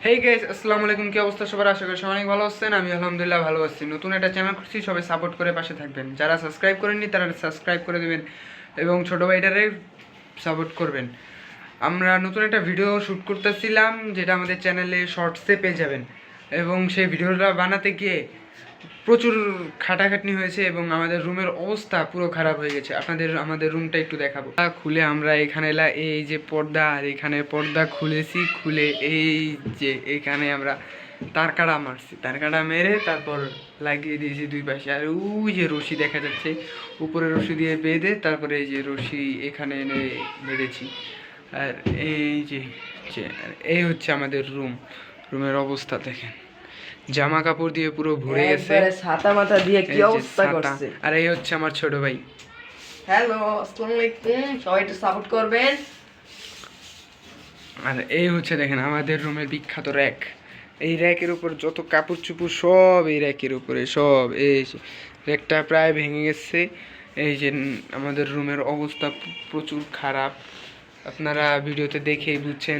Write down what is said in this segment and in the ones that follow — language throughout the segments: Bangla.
হেই গাইস, আসসালামু আলাইকুম। কি অবস্থা সবার? আশা করি সবাই অনেক ভালো আছেন। আমি আলহামদুলিল্লাহ ভালো আছি। নতুন একটা চ্যানেল করছি, সবাই সাপোর্ট করে পাশে থাকবেন। যারা সাবস্ক্রাইব করেননি তারা সাবস্ক্রাইব করে দেবেন এবং ছোটো ভাইটারে সাপোর্ট করবেন। আমরা নতুন একটা ভিডিও শ্যুট করতেছিলাম, যেটা আমাদের চ্যানেলে শর্টসে পেয়ে যাবেন। এবং সেই ভিডিওটা বানাতে গিয়ে প্রচুর খাটাখাটনি হয়েছে এবং আমাদের রুমের অবস্থা পুরো খারাপ হয়ে গেছে। আমাদের রুমটা একটু দেখাবো। খুলে আমরা এখানে এই যে পর্দা, আর এখানে পর্দা খুলেছি, খুলে এই যে এখানে আমরা তারকাটা মারছি, তারকাটা মেরে তারপর লাগিয়ে দিয়েছি দুই পাশে। আর ওই যে রশি দেখা যাচ্ছে, উপরে রশি দিয়ে বেঁধে তারপরে এই যে রশি এখানে এনে বেঁধেছি। আর এই হচ্ছে আমাদের রুমের অবস্থা দেখেন। জামা কাপড় দিয়ে পুরো ভরে গেছে, ছাতা মাথা দিয়ে কি অবস্থা করছে। আর এই হচ্ছে আমার ছোট ভাই। হ্যালো, আসসালামু আলাইকুম, সবাই একটু সাপোর্ট করবেন। আর এই হচ্ছে দেখেন আমাদের রুমের বিখ্যাত র্যাক। এই র্যাকের উপর যত কাপড় চুপড় সব এই র্যাকের উপরে, সব এই র্যাকটা প্রায় ভেঙে গেছে। এই যে আমাদের রুমের অবস্থা প্রচুর খারাপ, আপনারা ভিডিওতে দেখেই বুঝছেন।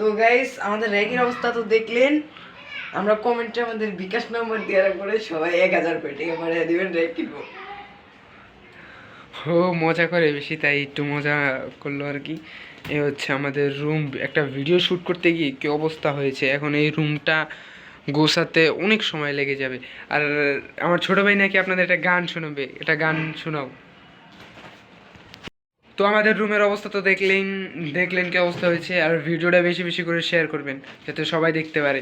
তো গাইস, আমাদের র্যাকের অবস্থা তো দেখলেন। আমরা কমেন্টে আমাদের বিকাশ নম্বর দেওয়ার পরে সবাই 1000 করে টাকা পাঠিয়ে দিবেন, র্যাক কিনবো। ও মজা করে বেশি, তাই একটু মজা করলো আর কি। এই হচ্ছে আমাদের রুম। একটা ভিডিও শ্যুট করতে গিয়ে কী অবস্থা হয়েছে। এখন এই রুমটা গোছাতে অনেক সময় লেগে যাবে। আর আমার ছোটো ভাই নাকি আপনাদের একটা গান শোনাবে, এটা গান শোনাও। তো আমাদের রুমের অবস্থা তো দেখলেন কি অবস্থা হয়েছে। আর ভিডিওটা বেশি বেশি করে শেয়ার করবেন যাতে সবাই দেখতে পারে।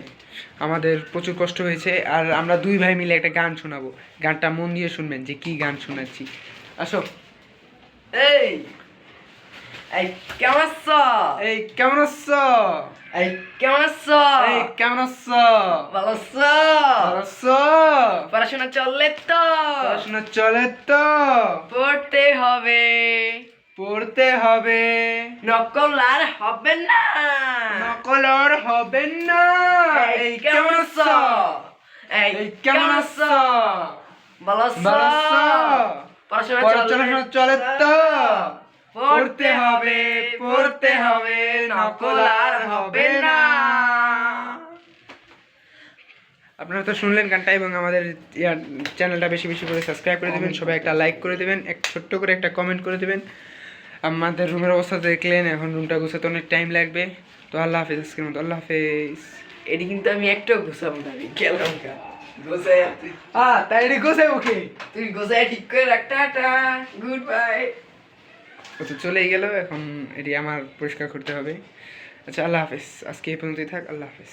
আমাদের প্রচুর কষ্ট হয়েছে, আর আমরা দুই ভাই মিলে একটা গান শোনাবো। গানটা মন দিয়ে শুনবেন যে কি গান শোনাচ্ছি। আসো। এই এই কেমন আছো? এই কেমন আছো? এই কেমন আছো? এই কেমন আছো? ভালো আছো? ভালো আছো? পড়াশোনা চললে তো? পড়াশোনা চলে তো? পড়তে হবে, পড়তে হবে, নকল আর হবে না, নকল আর হবে না। এই কেমন আছো? এই কেমন আছো? ভালো আছো? পড়াশোনা চলে তো? পড়তে হবে, পড়তে হবে, নকল আর হবে না। আপনারা তো শুনলেন গানটা, এবং আমাদের চ্যানেলটা বেশি বেশি করে সাবস্ক্রাইব করে দেবেন, সবাই একটা লাইক করে দেবেন, এক ছোট্ট করে একটা কমেন্ট করে দেবেন। আমাদের রুমের অবস্থা দেখলেন, এখন রুমটা গুছাতে অনেক টাইম লাগবে। তো আল্লাহ হাফেজ, আজকের মতো আল্লাহ হাফেজ। এটি কিন্তু আমি একটাও গোছাবো না, আমি গেলাম গা। তাই এটি গোছাই ওকে, তুই গোছায় ঠিক করে রাখ। Tata, good bye. ও তো চলেই গেল, এখন এটি আমার পরিষ্কার করতে হবে। আচ্ছা, আল্লাহ হাফেজ। আজকে এই পর্যন্তই থাক। আল্লাহ হাফেজ।